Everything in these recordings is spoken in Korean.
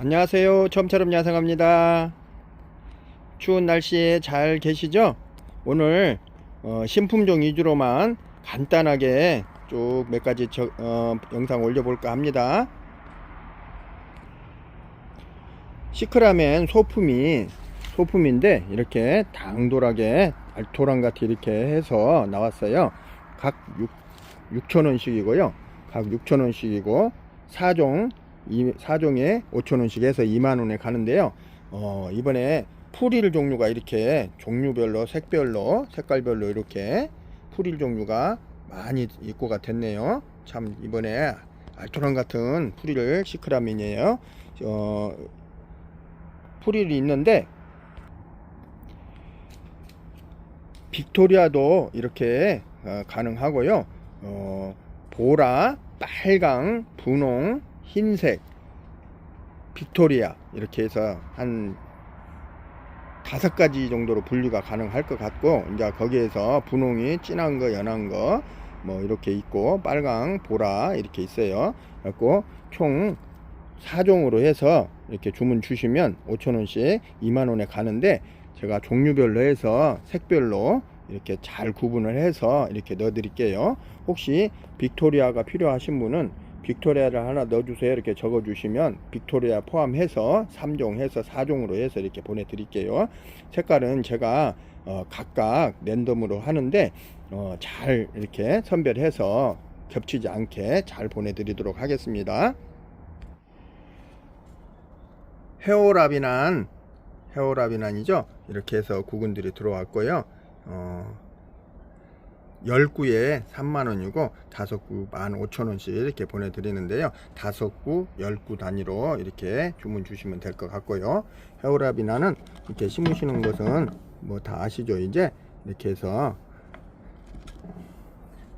안녕하세요. 처음처럼 야생합니다. 추운 날씨에 잘 계시죠? 오늘 신품종 위주로만 간단하게 쭉 몇 가지 영상 올려볼까 합니다. 시크라멘 소품인데 이렇게 당돌하게 알토란같이 이렇게 해서 나왔어요. 각 6,000원씩이고요. 각 6,000원씩이고 4종에 5,000원씩 해서 2만원에 가는데요. 이번에 풀일 종류가 이렇게 종류별로 색깔별로 이렇게 풀일 종류가 많이 입고가 됐네요. 참 이번에 알토란 같은 풀일 시크라멘이에요. 풀일이 있는데 빅토리아도 이렇게 가능하고요. 보라, 빨강, 분홍, 흰색, 빅토리아 이렇게 해서 한 5가지 정도로 분류가 가능할 것 같고, 이제 거기에서 분홍이 진한 거, 연한 거 뭐 이렇게 있고, 빨강, 보라 이렇게 있어요. 그래갖고 총 4종으로 해서 이렇게 주문 주시면 5,000원씩 2만원에 가는데, 제가 종류별로 해서 색별로 이렇게 잘 구분을 해서 이렇게 넣어 드릴게요. 혹시 빅토리아가 필요하신 분은 빅토리아를 하나 넣어주세요 이렇게 적어 주시면 빅토리아 포함해서 3종 해서 4종으로 해서 이렇게 보내 드릴게요. 색깔은 제가 각각 랜덤으로 하는데 잘 이렇게 선별해서 겹치지 않게 잘 보내 드리도록 하겠습니다. 헤오라비난이죠. 이렇게 해서 구근들이 들어왔고요. 10구에 3만원이고 5구 15,000원씩 이렇게 보내드리는데요. 5구 10구 단위로 이렇게 주문 주시면 될 것 같고요. 헤오라비나는 이렇게 심으시는 것은 뭐 다 아시죠. 이제 이렇게 해서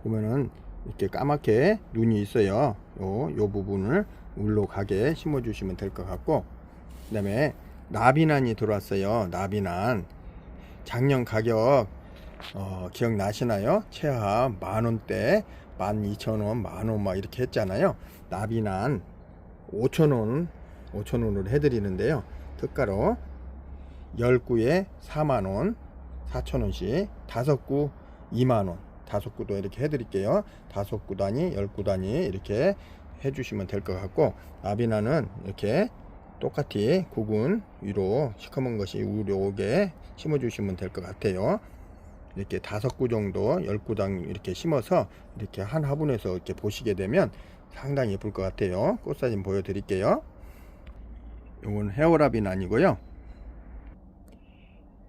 보면은 이렇게 까맣게 눈이 있어요. 요 부분을 물로 가게 심어 주시면 될 것 같고, 그 다음에 나비난이 들어왔어요. 나비난 작년 가격 기억나시나요? 최하 만원대 12,000원 만원 막 이렇게 했잖아요. 나비난 5,000원으로 해드리는데요. 특가로 10구에 4만원 4,000원씩 5구 2만원 5구도 이렇게 해드릴게요. 5구 단위 10구 단위 이렇게 해주시면 될 것 같고, 나비난은 이렇게 똑같이 구근 위로 시커먼 것이 위로 오게 심어주시면 될 것 같아요. 이렇게 5구 정도 10구당 이렇게 심어서 이렇게 한 화분에서 이렇게 보시게 되면 상당히 예쁠 것 같아요. 꽃사진 보여드릴게요. 이건 헤어라비난이고요.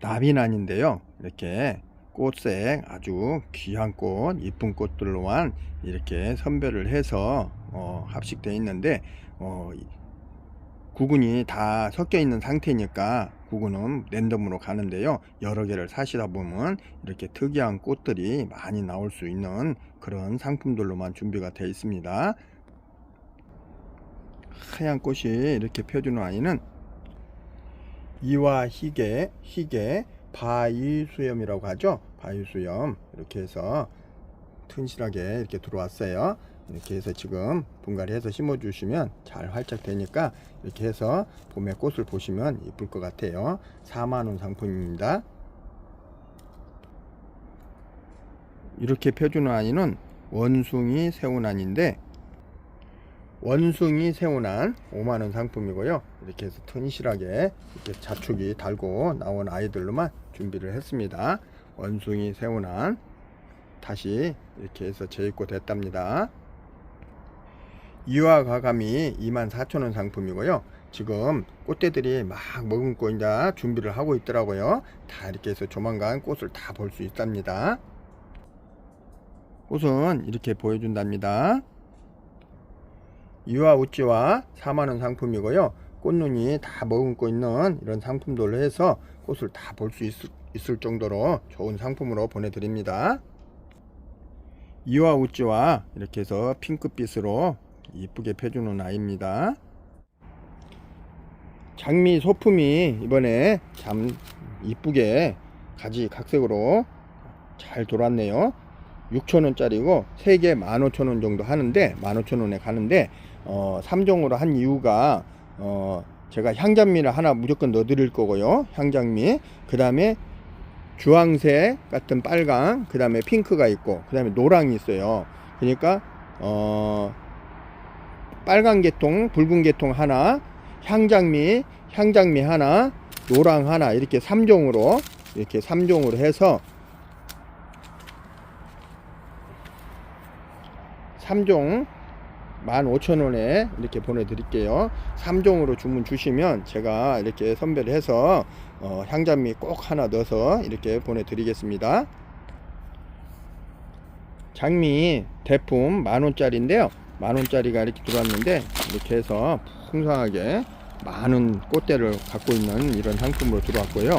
나비난인데요. 이렇게 꽃색 아주 귀한 꽃, 이쁜 꽃들로만 이렇게 선별을 해서 합식되어 있는데, 구근이 다 섞여 있는 상태니까 구근은 랜덤으로 가는데요. 여러 개를 사시다 보면 이렇게 특이한 꽃들이 많이 나올 수 있는 그런 상품들로만 준비가 되어 있습니다. 하얀 꽃이 이렇게 펴주는 아이는 이와 희게 바위수염이라고 하죠. 바위수염 이렇게 해서 튼실하게 이렇게 들어왔어요. 이렇게 해서 지금 분갈이 해서 심어 주시면 잘 활짝 되니까 이렇게 해서 봄에 꽃을 보시면 이쁠 것 같아요. 4만원 상품입니다. 이렇게 펴주는 아이는 원숭이 새우난인데, 원숭이 새우난 5만원 상품이고요. 이렇게 해서 튼실하게 이렇게 자축이 달고 나온 아이들로만 준비를 했습니다. 원숭이 새우난 다시 이렇게 해서 재입고 됐답니다. 이와 과감이 24,000원 상품이고요. 지금 꽃대들이 막 머금고 이제 준비를 하고 있더라고요. 다 이렇게 해서 조만간 꽃을 다 볼 수 있답니다. 꽃은 이렇게 보여준답니다. 이와 우찌와 4만원 상품이고요. 꽃눈이 다 머금고 있는 이런 상품들로 해서 꽃을 다 볼 수 있을 정도로 좋은 상품으로 보내드립니다. 이와 우찌와 이렇게 해서 핑크빛으로 이쁘게 펴주는 아이입니다. 장미 소품이 이번에 참 이쁘게 가지 각색으로 잘 돌았네요. 6,000원짜리고 3개 15,000원 정도 하는데 15,000원에 가는데 3종으로 한 이유가 제가 향장미를 하나 무조건 넣어 드릴 거고요. 향장미, 그 다음에 주황색 같은 빨강, 그 다음에 핑크가 있고, 그 다음에 노랑이 있어요. 그러니까 빨간 계통, 붉은 계통 하나, 향장미 하나, 노랑 하나, 이렇게 3종으로 해서 3종 15,000원에 이렇게 보내드릴게요. 3종으로 주문 주시면 제가 이렇게 선별을 해서 향장미 꼭 하나 넣어서 이렇게 보내드리겠습니다. 장미 대품 10,000원짜리인데요. 10,000원짜리가 이렇게 들어왔는데, 이렇게 해서 풍성하게 많은 꽃대를 갖고 있는 이런 상품으로 들어왔고요.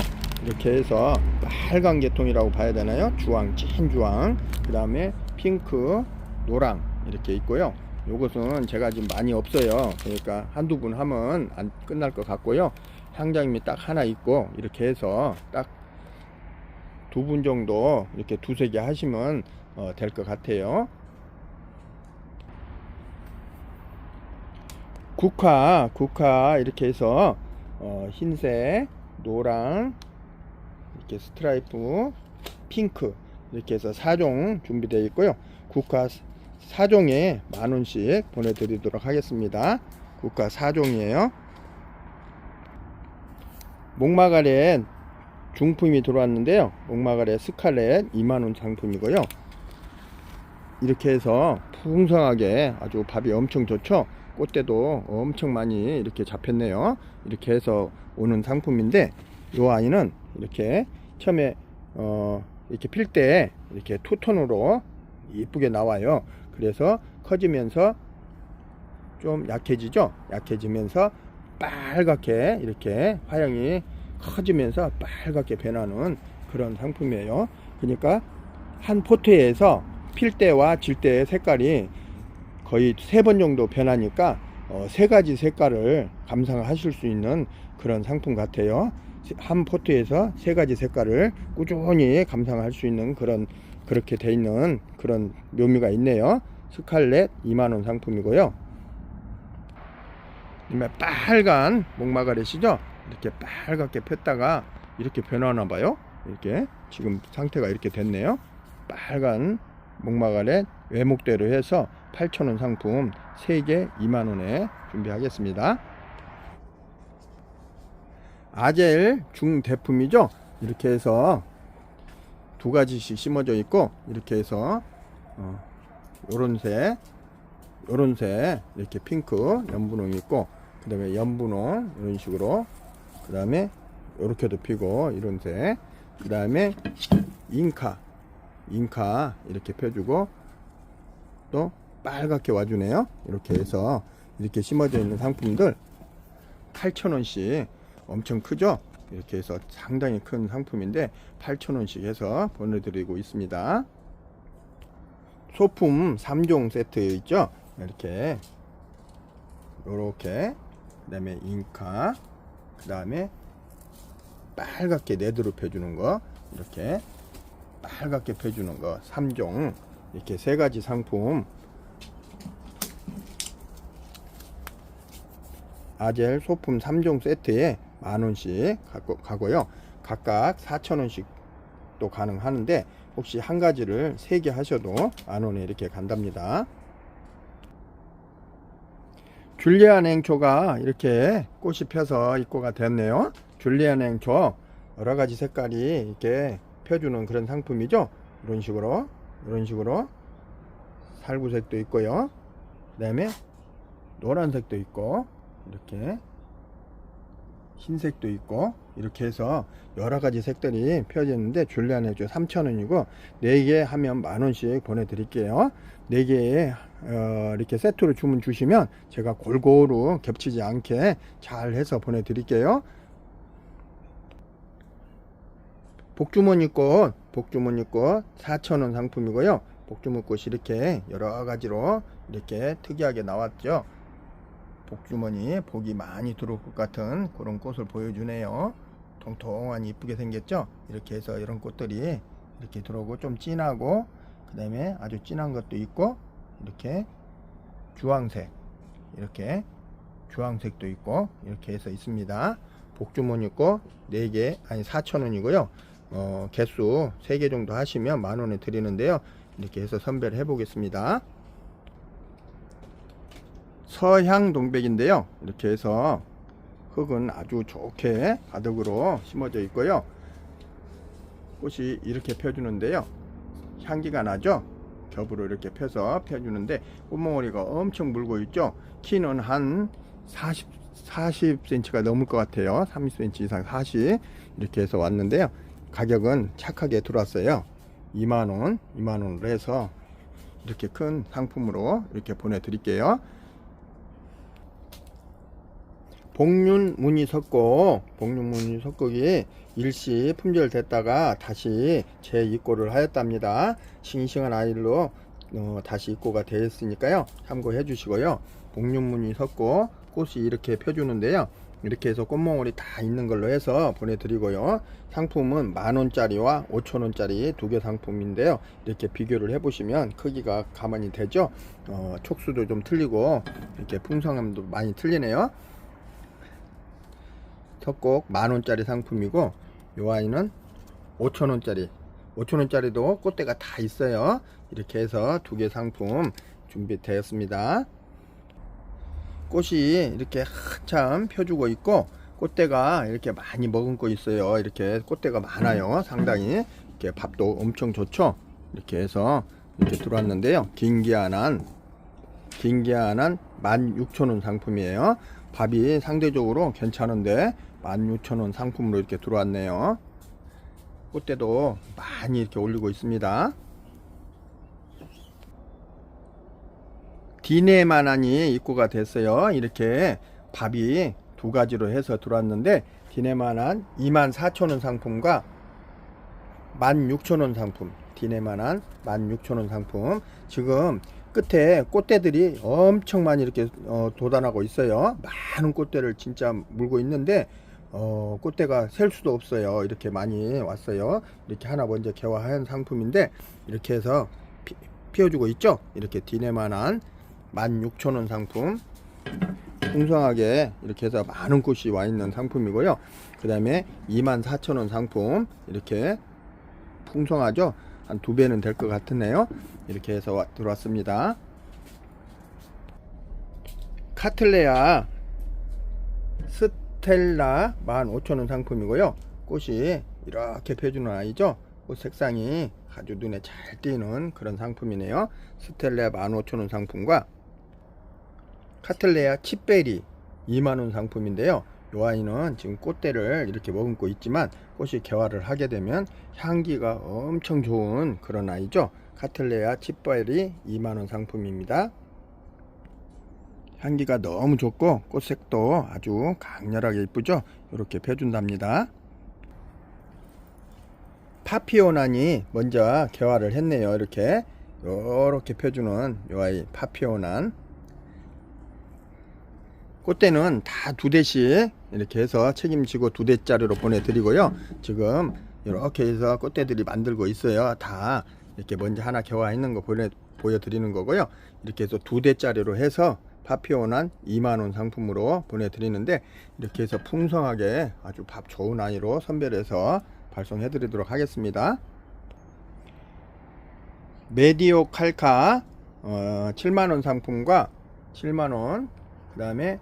이렇게 해서 빨간 계통이라고 봐야 되나요? 주황, 찐 주황, 그 다음에 핑크, 노랑 이렇게 있고요. 요것은 제가 지금 많이 없어요. 그러니까 한두 분 하면 안 끝날 것 같고요. 향장미 딱 하나 있고, 이렇게 해서 딱 2분 정도 이렇게 2-3개 하시면 될 것 같아요. 국화 이렇게 해서 흰색, 노랑, 이렇게 스트라이프, 핑크 이렇게 해서 4종 준비되어 있고요. 국화 4종에 10,000원씩 보내드리도록 하겠습니다. 국화 4종이에요. 목마가렛 중품이 들어왔는데요. 목마가렛 스칼렛 20,000원 상품이고요. 이렇게 해서 풍성하게 아주 밥이 엄청 좋죠. 꽃대도 엄청 많이 이렇게 잡혔네요. 이렇게 해서 오는 상품인데, 이 아이는 이렇게 처음에 이렇게 필 때 이렇게 투톤으로 이쁘게 나와요. 그래서 커지면서 좀 약해지죠. 약해지면서 빨갛게 이렇게 화형이 커지면서 빨갛게 변하는 그런 상품이에요. 그러니까 한 포트에서 필 때와 질 때의 색깔이 거의 3번 정도 변하니까 3가지 색깔을 감상하실 수 있는 그런 상품 같아요. 한 포트에서 3가지 색깔을 꾸준히 감상할 수 있는 그렇게 돼 있는 그런 묘미가 있네요. 스칼렛 20,000원 상품이고요. 빨간 목마가렛이죠. 이렇게 빨갛게 폈다가 이렇게 변하나 봐요. 이렇게 지금 상태가 이렇게 됐네요. 빨간 목마가렛 외목대로 해서 8,000원 상품 3개 20,000원에 준비하겠습니다. 아젤 중대품이죠. 이렇게 해서 2가지씩 심어져 있고, 이렇게 해서 요런색 이렇게 핑크 연분홍이 있고, 그 다음에 연분홍 이런 식으로, 그 다음에 요렇게도 피고 이런색, 그 다음에 잉카 이렇게 펴주고 또 빨갛게 와주네요. 이렇게 해서 이렇게 심어져 있는 상품들 8,000원씩 엄청 크죠. 이렇게 해서 상당히 큰 상품인데 8,000원씩 해서 보내드리고 있습니다. 소품 3종 세트 있죠. 이렇게 요렇게, 그 다음에 잉카, 그 다음에 빨갛게 네드로 펴주는 거, 이렇게 빨갛게 펴주는 거 3종, 이렇게 3가지 상품 아젤 소품 3종 세트에 10,000원씩 가고요. 각각 4,000원씩 또 가능하는데, 혹시 한 가지를 3개 하셔도 10,000원에 이렇게 간답니다. 줄리안 행초가 이렇게 꽃이 펴서 입고가 됐네요. 줄리안 행초 여러가지 색깔이 이렇게 펴주는 그런 상품이죠. 이런 식으로 살구색도 있고요. 그 다음에 노란색도 있고, 이렇게 흰색도 있고, 이렇게 해서 여러가지 색들이 펴졌는데, 줄리안 행초 3,000원이고 4개 하면 10,000원씩 보내드릴게요. 4개에 이렇게 세트로 주문 주시면 제가 골고루 겹치지 않게 잘 해서 보내드릴게요. 복주머니꽃 4,000원 상품이고요. 복주머니꽃이 이렇게 여러가지로 이렇게 특이하게 나왔죠. 복주머니 복이 많이 들어올 것 같은 그런 꽃을 보여주네요. 통통하니 이쁘게 생겼죠. 이렇게 해서 이런 꽃들이 이렇게 들어오고, 좀 진하고, 그 다음에 아주 진한 것도 있고, 이렇게 주황색, 이렇게 주황색도 있고 이렇게 해서 있습니다. 복주머니 있고 4개 아니 4,000원이고요. 개수 3개 정도 하시면 만원에 드리는데요. 이렇게 해서 선별을 해 보겠습니다. 서향 동백인데요. 이렇게 해서 흙은 아주 좋게 가득으로 심어져 있고요. 꽃이 이렇게 펴주는데요. 향기가 나죠. 겹으로 이렇게 펴서 펴주는데 꽃몽오리가 엄청 물고 있죠. 키는 한 40cm가 넘을 것 같아요. 30cm 이상 40 이렇게 해서 왔는데요. 가격은 착하게 들어왔어요. 2만원으로 해서 이렇게 큰 상품으로 이렇게 보내드릴게요. 복륜무늬 석곡이 일시 품절 됐다가 다시 재입고를 하였답니다. 싱싱한 아이로 다시 입고가 되었으니까요. 참고해 주시고요. 복륜무늬 석곡 꽃이 이렇게 펴주는데요. 이렇게 해서 꽃몽울이 다 있는 걸로 해서 보내드리고요. 상품은 만원짜리와 5천원짜리 두 개 상품인데요. 이렇게 비교를 해보시면 크기가 가만히 되죠. 촉수도 좀 틀리고 이렇게 풍성함도 많이 틀리네요. 석곡 만원짜리 상품이고 요 아이는 5천원짜리도 꽃대가 다 있어요. 이렇게 해서 두 개 상품 준비되었습니다. 꽃이 이렇게 한참 펴주고 있고 꽃대가 이렇게 많이 머금고 있어요. 이렇게 꽃대가 많아요. 상당히 이렇게 밥도 엄청 좋죠. 이렇게 해서 이렇게 들어왔는데요. 긴기한한 16,000원 상품이에요. 밥이 상대적으로 괜찮은데 16,000원 상품으로 이렇게 들어왔네요. 꽃대도 많이 이렇게 올리고 있습니다. 디네만한이 입고가 됐어요. 이렇게 밥이 두 가지로 해서 들어왔는데 디네만한 24,000원 상품과 16,000원 상품, 디네만한 16,000원 상품. 지금 끝에 꽃대들이 엄청 많이 이렇게 돋아나고 있어요. 많은 꽃대를 진짜 물고 있는데 꽃대가 셀 수도 없어요. 이렇게 많이 왔어요. 이렇게 하나 먼저 개화한 상품인데 이렇게 해서 피워주고 있죠. 이렇게 디네만한 16,000원 상품 풍성하게 이렇게 해서 많은 꽃이 와 있는 상품이고요. 그 다음에 24,000원 상품 이렇게 풍성하죠. 한 2배는 될 것 같으네요. 이렇게 해서 들어왔습니다. 카틀레아 스텔라 15,000원 상품이고요. 꽃이 이렇게 펴주는 아이죠. 꽃 색상이 아주 눈에 잘 띄는 그런 상품이네요. 스텔라 15,000원 상품과 카틀레아 칩베리 2만원 상품인데요. 이 아이는 지금 꽃대를 이렇게 머금고 있지만 꽃이 개화를 하게 되면 향기가 엄청 좋은 그런 아이죠. 카틀레아 칩베리 2만원 상품입니다. 향기가 너무 좋고 꽃색도 아주 강렬하게 이쁘죠. 이렇게 펴준답니다. 파피오난이 먼저 개화를 했네요. 이렇게 펴주는 이 아이 파피오난. 꽃대는 다 2대씩 이렇게 해서 책임지고 2대짜리로 보내드리고요. 지금 이렇게 해서 꽃대들이 만들고 있어요. 다 이렇게 먼저 하나 개화했는 거 보여드리는 거고요. 이렇게 해서 2대짜리로 해서 파피오난 2만원 상품으로 보내드리는데 이렇게 해서 풍성하게 아주 밥 좋은 아이로 선별해서 발송해 드리도록 하겠습니다. 메디오 칼카 7만원 상품과 7만원 그 다음에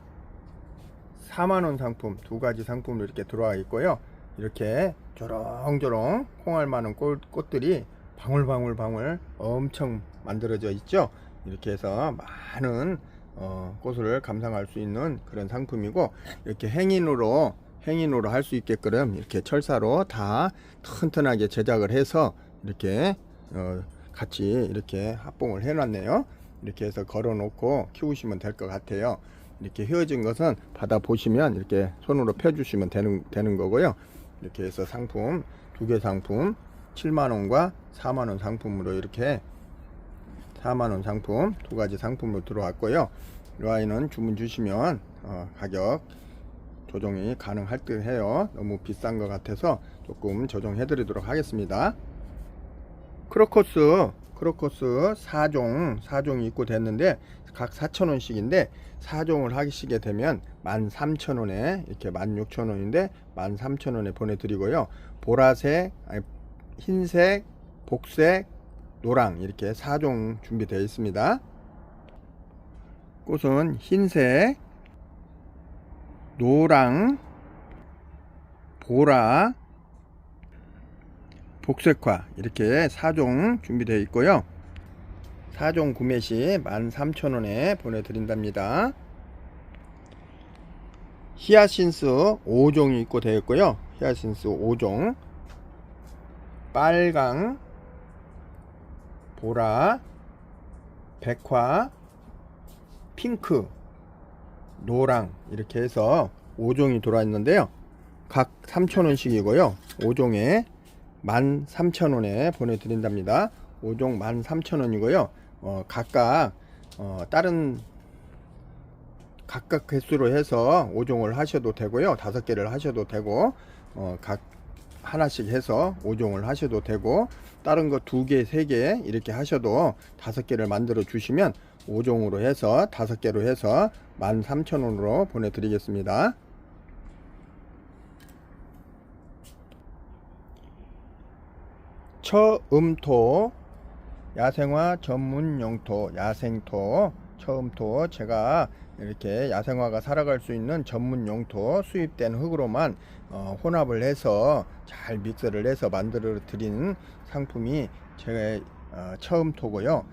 4만원 상품 두 가지 상품으로 이렇게 들어와 있고요. 이렇게 조롱조롱 콩알 많은 꽃들이 방울방울 엄청 만들어져 있죠. 이렇게 해서 많은 꽃을 감상할 수 있는 그런 상품이고 이렇게 행인으로 할 수 있게끔 이렇게 철사로 다 튼튼하게 제작을 해서 이렇게 같이 이렇게 합봉을 해 놨네요. 이렇게 해서 걸어 놓고 키우시면 될 것 같아요. 이렇게 휘어진 것은 받아 보시면 이렇게 손으로 펴 주시면 되는 거고요. 이렇게 해서 상품 두 개 상품 7만원과 4만원 상품으로 이렇게 4만원 상품 두 가지 상품으로 들어왔고요. 이 아이는 주문 주시면 가격 조정이 가능할 듯 해요. 너무 비싼 것 같아서 조금 조정해 드리도록 하겠습니다. 크로커스 4종이 입고 됐는데 각 4,000원씩인데 4종을 하시게 되면 13,000원에 이렇게 16,000원인데 13,000원에 보내드리고요. 보라색, 흰색, 복색, 노랑 이렇게 4종 준비되어 있습니다. 꽃은 흰색, 노랑, 보라, 복색화 이렇게 4종 준비되어 있고요. 4종 구매 시 13,000원에 보내드린답니다. 히아신스 5종이 있고 되어 있고요. 히아신스 5종 빨강, 보라, 백화, 핑크, 노랑 이렇게 해서 5종이 들어와 있는데요. 각 3,000원씩이고요. 5종에 13,000원에 보내드린답니다. 5종 13,000원이고요. 각각 다른 각각 개수로 해서 5종을 하셔도 되고요. 5개를 하셔도 되고 각 하나씩 해서 5종을 하셔도 되고 다른 거 2개, 3개 이렇게 하셔도 5개를 만들어 주시면 5종으로 해서 5개로 해서 13,000원으로 보내드리겠습니다. 처음토 야생화 전문 용토 야생토 처음토 제가 이렇게 야생화가 살아갈 수 있는 전문 용토 수입된 흙으로만 혼합을 해서 잘 믹스를 해서 만들어 드리는 상품이 제 처음토고요.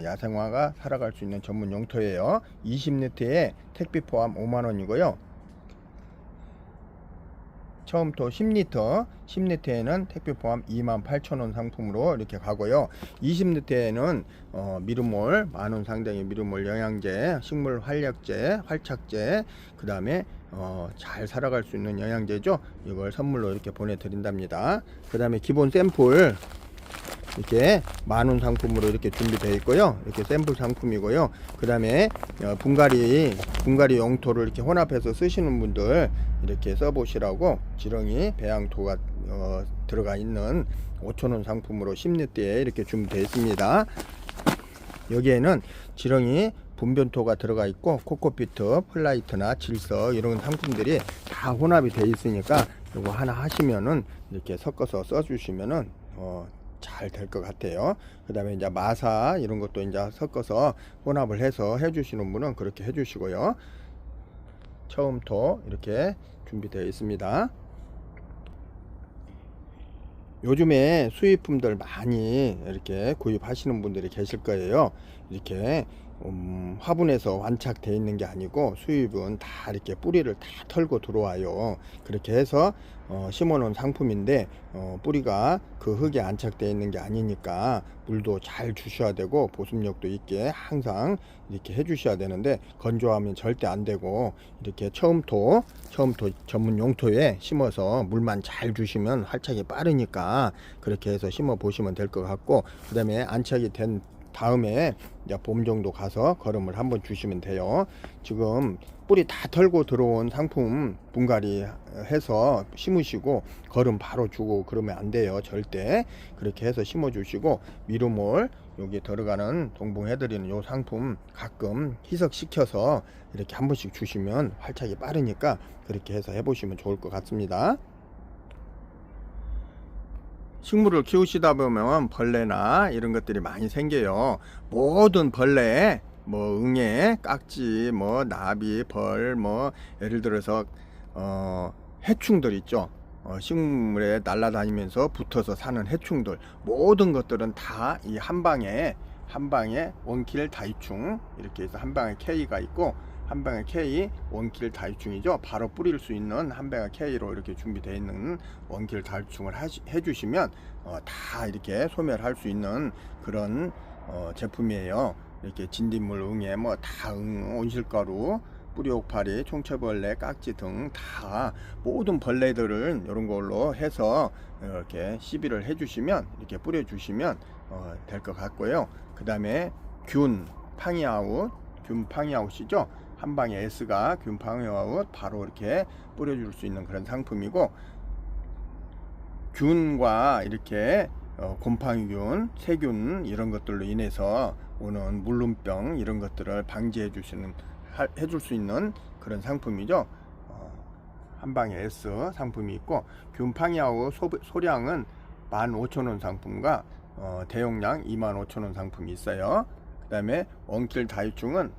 야생화가 살아갈 수 있는 전문 용토예요. 20리터에 택배 포함 5만원이고요. 처음토 10리터에는 택배 포함 28,000원 상품으로 이렇게 가고요. 20리터에는 미르몰 만원 상당의 미르몰 영양제, 식물 활력제, 활착제, 그 다음에 잘 살아갈 수 있는 영양제죠. 이걸 선물로 이렇게 보내드린답니다. 그 다음에 기본 샘플 이렇게 만원 상품으로 이렇게 준비되어 있고요. 이렇게 샘플 상품이고요. 그 다음에 분갈이 용토를 이렇게 혼합해서 쓰시는 분들 이렇게 써보시라고 지렁이 배양토가 들어가 있는 5,000원 상품으로 10리터에 이렇게 준비되어 있습니다. 여기에는 지렁이 분변토가 들어가 있고 코코피트, 플라이트나 질석 이런 상품들이 다 혼합이 되어 있으니까 이거 하나 하시면은 이렇게 섞어서 써주시면은 잘 될 것 같아요. 그 다음에 이제 마사 이런 것도 이제 섞어서 혼합을 해서 해주시는 분은 그렇게 해주시고요. 처음토 이렇게 준비되어 있습니다. 요즘에 수입품들 많이 이렇게 구입하시는 분들이 계실 거예요. 이렇게 화분에서 완착되어 있는 게 아니고 수입은 다 이렇게 뿌리를 다 털고 들어와요. 그렇게 해서 심어 놓은 상품인데 뿌리가 그 흙에 안착되어 있는 게 아니니까 물도 잘 주셔야 되고 보습력도 있게 항상 이렇게 해 주셔야 되는데 건조하면 절대 안 되고 이렇게 처음토 전문 용토에 심어서 물만 잘 주시면 활착이 빠르니까 그렇게 해서 심어 보시면 될 것 같고, 그 다음에 안착이 된 다음에 이제 봄 정도 가서 거름을 한번 주시면 돼요. 지금 뿌리 다 털고 들어온 상품 분갈이 해서 심으시고 거름 바로 주고 그러면 안 돼요. 절대. 그렇게 해서 심어 주시고 미르몰 여기 들어가는 동봉해드리는 요 상품 가끔 희석시켜서 이렇게 한 번씩 주시면 활착이 빠르니까 그렇게 해서 해보시면 좋을 것 같습니다. 식물을 키우시다 보면 벌레나 이런 것들이 많이 생겨요. 모든 벌레, 뭐 응애, 깍지, 뭐 나비, 벌, 뭐 예를 들어서 해충들 있죠. 식물에 날아다니면서 붙어서 사는 해충들, 모든 것들은 다 이 한방에 원킬 다이충 이렇게 해서 한방에 K가 있고 한방에 K 원킬 다이충이죠. 바로 뿌릴 수 있는 한방에 K로 이렇게 준비되어 있는 원킬 다이충을 해주시면 다 이렇게 소멸할 수 있는 그런 제품이에요. 이렇게 진딧물, 응애, 뭐 다 온실가루, 뿌리옥파리, 총체벌레, 깍지 등 다 모든 벌레들을 이런 걸로 해서 이렇게 시비를 해주시면 이렇게 뿌려주시면 될 것 같고요. 그 다음에 균 팡이아웃이죠. 한방에 S가 균 팡이아웃 바로 이렇게 뿌려줄 수 있는 그런 상품이고, 균과 이렇게 곰팡이균, 세균 이런 것들로 인해서 오는 물름병 이런 것들을 방지해 해줄 수 있는 그런 상품이죠. 한방에 S 상품이 있고, 균팡이하고 소량은 15,000원 상품과 대용량 25,000원 상품이 있어요. 그 다음에 원킬 다이충은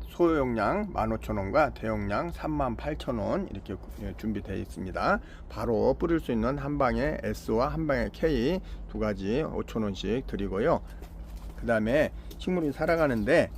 소용량 15,000원과 대용량 38,000원 이렇게 준비되어 있습니다. 바로 뿌릴 수 있는 한방에 S와 한방에 K 두 가지 5,000원씩 드리고요. 그 다음에 식물이 살아가는데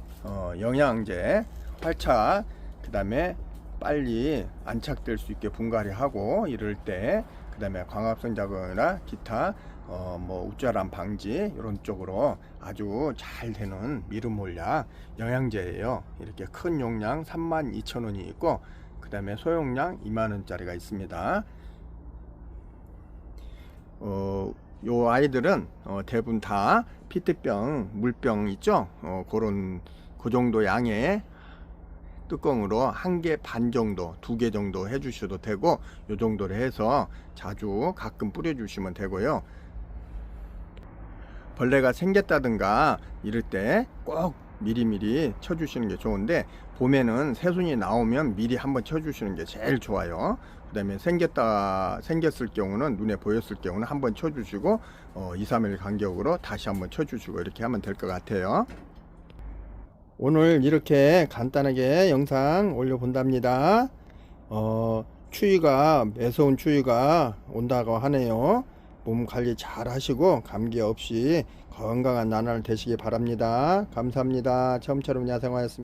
영양제, 활착, 그 다음에 빨리 안착될 수 있게 분갈이 하고 이럴 때, 그 다음에 광합성 작용이나 기타 우짜람 방지 이런 쪽으로 아주 잘 되는 미름몰약 영양제예요. 이렇게 큰 용량 32,000원이 있고, 그 다음에 소용량 2만원짜리가 있습니다. 요 아이들은 대부분 다 피트병, 물병 있죠? 그 정도 양의 뚜껑으로 1개 반 정도, 2개 정도 해주셔도 되고, 요 정도로 해서 자주 가끔 뿌려주시면 되고요. 벌레가 생겼다든가 이럴 때 꼭 미리미리 쳐주시는 게 좋은데, 봄에는 새순이 나오면 미리 한번 쳐주시는 게 제일 좋아요. 그 다음에 생겼을 경우는, 눈에 보였을 경우는 한번 쳐주시고 2, 3일 간격으로 다시 한번 쳐주시고 이렇게 하면 될 것 같아요. 오늘 이렇게 간단하게 영상 올려본답니다. 추위가, 매서운 추위가 온다고 하네요. 몸 관리 잘 하시고 감기 없이 건강한 나날 되시기 바랍니다. 감사합니다. 처음처럼 야생화였습니다.